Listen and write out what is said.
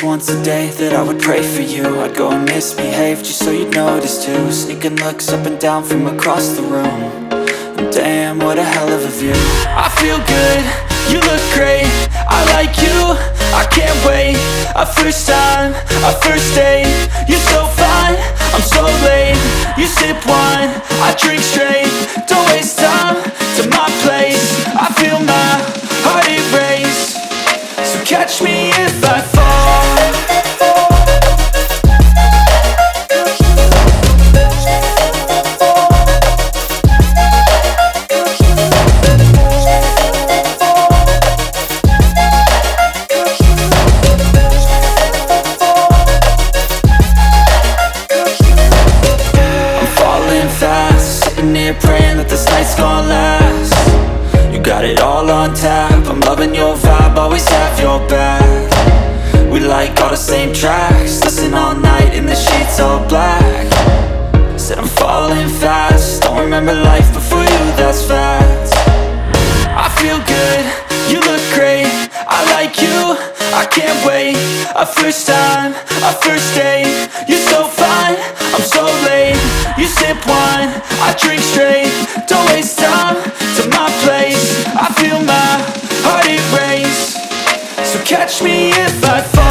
once a day that I would pray for you. I'd go and misbehave just so you'd notice too. Sneaking looks up and down from across the room. And damn, what a hell of a view. I feel good, you look great, I like you, I can't wait. A first time, a first date, you're so fine, I'm so late. You sip wine, I drink straight. Don't waste time to my place. I feel my heart erase. So catch me if I fall. Praying that this night's gonna last. You got it all on tap, I'm loving your vibe, always have your back. We like all the same tracks, listen all night in the sheets all black. Said I'm falling fast, don't remember life before you, that's fact. I feel good, you look great, I like you, I can't wait. A first time, a first date, you're so fine, I'm so late. You sip wine, I drink straight. Don't waste time to my place. I feel my heart erase. So catch me if I fall.